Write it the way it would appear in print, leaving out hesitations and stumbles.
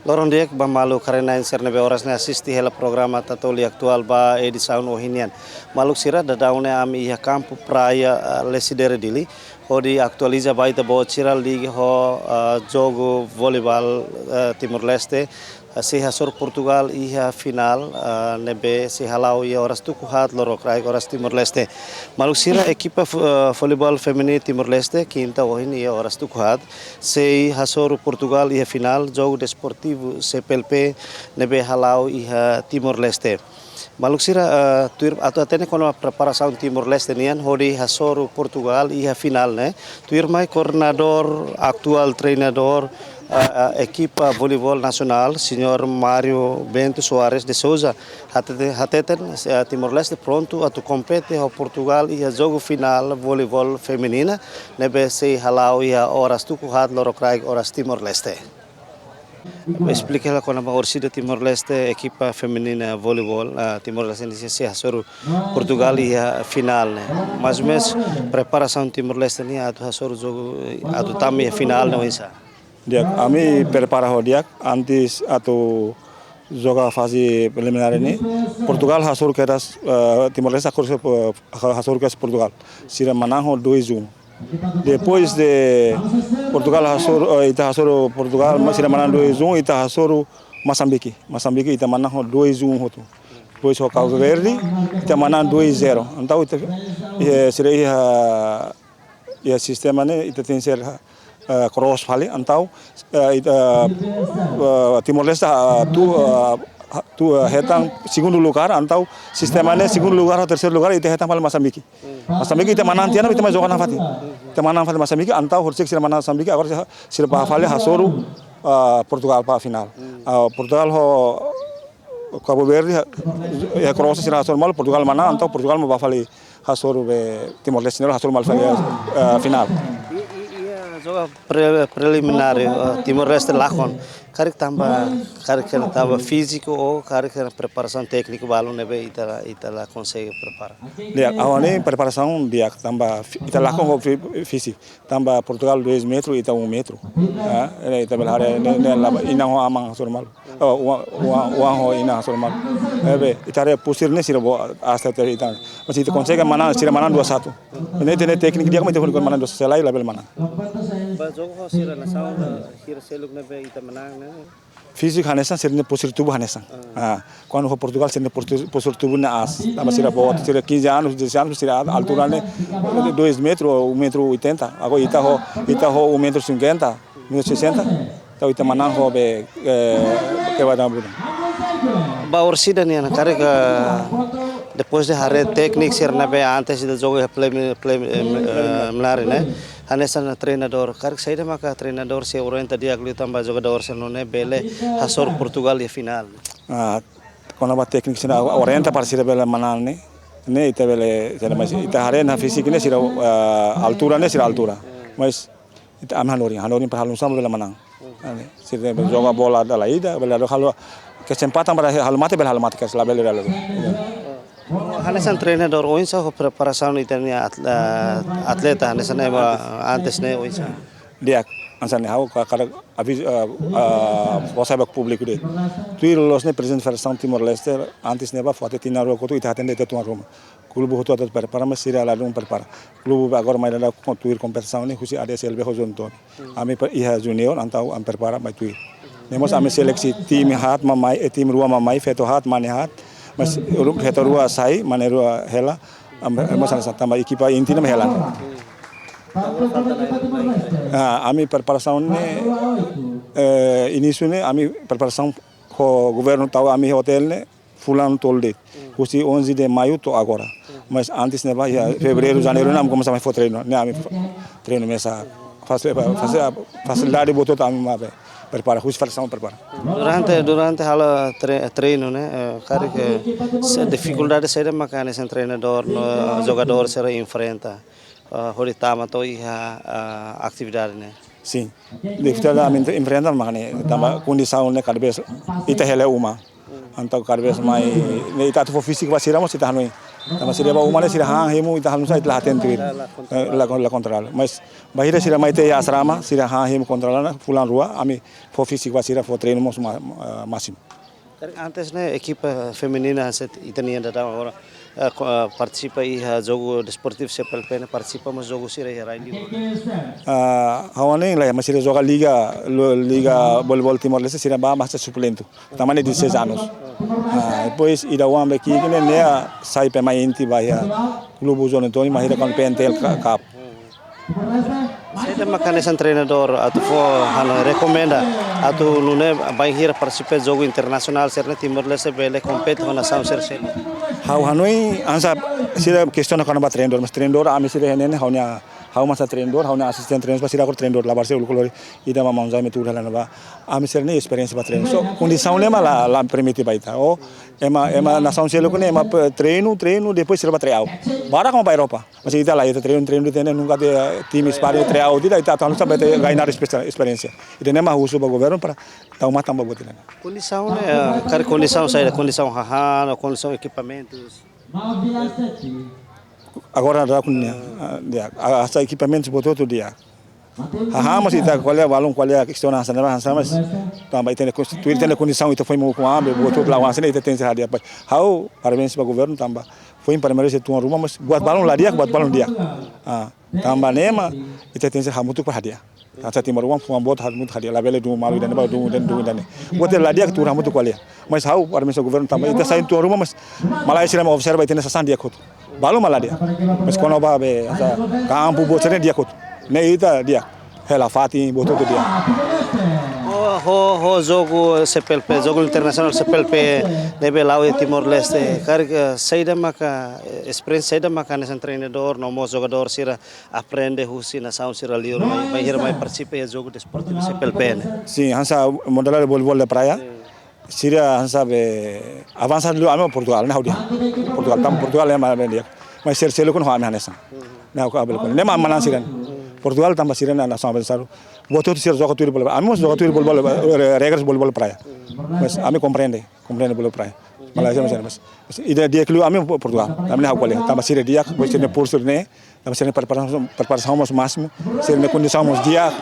Lorong dia ba malu karena inserne be horas ne assisti hela programa tatoli aktual ba edição ohinian. Maluk sira da daune ami ia campo praia lesidere dili. Hodi aktualiza baita bo sira liga ho jogo voleibol Timor Leste. Se hasor Portugal ia final nebe se halau ia horas tu kuhat lorok rai horas Timor Leste. Maluk sira equipa voleibol feminino Timor Leste quinta ohini ia horas tu kuhat. Se hasor Portugal ia final jogo desportivo CPLP nebe halau ia Timor Leste. Maluk sira tuir atau atene kono preparação Timor Leste nian hodi hasor Portugal ia final né. Tuir mai coordenador actual treinador equipa voleibol nacional, senhor Mário Bento Soares de Souza, hateten Timor Leste pronto a compete ao Portugal e a jogo final voleibol feminina, nebe se halau e a horas tu kuhat lorokrai horas Timor Leste. Explica lá quando a orcida Timor Leste equipa feminina voleibol Timor Leste se hasor Portugal e a final, né? Mais ou menos preparação Timor Leste ni atu hasor jogo atu tami final não isa. Dia kami prepara hodiak antes atau joga fase preliminar ini Portugal hasur keras Timor Leste hasur keras Portugal sira manang 2-1 depois de Portugal hasur Portugal sira manang 2-1 ita hasur Moçambique ita manang 2-1 hotu depois o Cabo Verde ita manang 2-0 então ita sira ia sistema ne ita tem ser cross vale antau Timor Leste tu hetang segundo lugar antau sistemanya segundo lugar atau terceiro lugar itu hetang pada Moçambique itu mana tiana itu joga nafati itu mana nafati Moçambique antau horsek sira mana Moçambique agora sira pa vale hasoru Portugal pa final Portugal ho Cabo Verde ya cross sira hasoru mal Portugal mana antau Portugal mau vale hasoru be Timor Leste hasoru mal final. Joga preliminar Timor Leste lakon karik tambah físico ou karik preparação técnica balão nebe itala consegue preparar. Dia awalnya preparação dia tambah ita lakon físico tambah Portugal 2 metros ita 1 metro. Ita belhare ina ho amang normal. Ho ina normal. Ita re pusirne sira bo asta ita. Masih ita consegue mana sira mana 2-1. Ini teknik dia como ita mana 2 selai level mana. Ba jogo sira na sauna hira seluk nebe ita menang né. Físico hanesan sirne posir tubuh hanesan. Quando o Portugal sirne posir tubuh na as. Tama sira bota sira 15 anos, 16 anos sira altura ne 2 metros, 1 metro 80. Agora ita ho 1 metro 50, 1 metro 60. Então ita manang ho be que vai dar bulan. Ba orsida ni ana kare depois de hare teknik sirna be antes de jogo melari né. Hanesan treinador karik saída maka treinador se orienta dia agli tambah jogador se none bele hasor Portugal e final. Quando a técnica se orienta para sira bele manal ne ita bele mas ita hare na fisik ne sira altura ne sira altura. Mas ita am halorin para halun sama bele manang. Sira joga bola da laida bele halo kesempatan para hal mate bele hal mate kes la bele dalo. Hanesan treinador oinsa ho preparação itania atleta hanesan antes ne oinsa. Dia ansane hau kada avis wasabak público de. Tuir los ne presente federação Timor Leste antes ne ba foto tinaro ko tu ita atende de tua Roma. Clube hoto atat prepara mas sira la dum prepara. Clube agora mais da com tuir competição ne husi ADSLB ho jonton. Ami iha junior antau am prepara mai tuir. Nemos ami seleksi tim hat mamai tim rua mamai feto hat mane hat. Mas feto rua sai mane rua hela mas tambah equipa inti na hela. Ami preparação ne início ne ami preparação ho governo tau ami hotel ne fulano tolde husi 11 de maio to agora mas antes ne vai fevereiro janeiro nam começa mais treino ne ami treino mesa facilidade botou ami mabe prepara husi preparação prepara durante hala treino né cara que dificuldade será makane sem treinador jogador será enfrenta horitama to iha atividade né. Sim, dificuldade enfrenta makane tamba condição ne kadbes ita hele uma Antau karbes mai ne ita tu fisik ba sira mo sita hanoi. Tama sira ba umane sira hang hemu ita hanun sa itla haten tu la kontrol. Mas bahira sira mai te asrama sira hang hemu kontrolana fulan rua ami fo fisik ba sira fo treino mos máximo. Antes né equipa feminina itania da agora participa e jogo desportivo CPLP né participa mas jogo sira e raili. Hawane lah masih joga liga voleibol Timor Leste sira ba masa suplente. Tamane 16 anos. Depois ida o ambe que ne sai pe mai inti ba ya Clube Zona Antônio mahira kan PNTL Cup. Saya makan treinador atau hana recomenda atau nune bahir participe jogo internasional serna Timor Leste bele compete hona sam ser. Hau Hanoi ansa sira questão kana ba treinador mas treinador ami sira henen haunya hau masa treinador haunya asisten treinador sira ko treinador la barse ulkolori ida ma manzai me tuda lana ba ami sira ni experiência ba treinador so condição lema la permite baita o ema nação selo ko ne ema treino depois sira ba treinau bara como ba Europa mas ida la ita treino tene nunca de time spari treinau ida ita tanu sabe ganhar experiência ida ne ma uso ba governo para tau mata ba botina Condição né cara condição sai condição haha condição equipamentos. Agora ada punya dia asa equipamentos botou todo dia. Mas ita qual é balão qual é a questão na sana mas também tem constituir tem condição itu foi com ambe botou lá uma sana ita tem ser dia. Hau parabéns para governo também foi para merece tuan rumah mas buat balão lá dia buat balão dia. Tambah nema ita tem ser hamutu para dia. Asa timur rumah puan buat hamutu dia la bele du malu dan ba du dan. Buat lá dia tu hamutu qual é. Mas hau parabéns para governo também ita sai tuan rumah mas Malaysia mau observa ita sasan dia kot. Balu malah dia. Mas kono ba be kampu bocene dia kot. Ne ita dia. Hela fati botou dia. Jogo CPLP, jogo internasional CPLP debe lau de Timor Leste. Carga saída maka experiência saída maka nesse treinador, nomo jogador sira aprende husi na saun sira liur mai hira mai participe e jogo desportivo CPLP né. Sim, hansa modelar de voleibol da praia. Sira hansa be avançar lu ame Portugal na haudia. Portugal é mais dia. Mas ser selo con ho ame hanesa. Na ko abel ko. Ne ma manan siran. Portugal tambah siran na nação avançado. Botou tu sira joga tudo bola. Ame mos joga tudo bola regras bola praia. Mas ame compreende bola praia. Malaysia mas ida dia kelu ame Portugal. Ame na ko le. Tambah sira dia pois ter por sur ne. Tambah sira preparação máximo. Sira ne condição mos dia.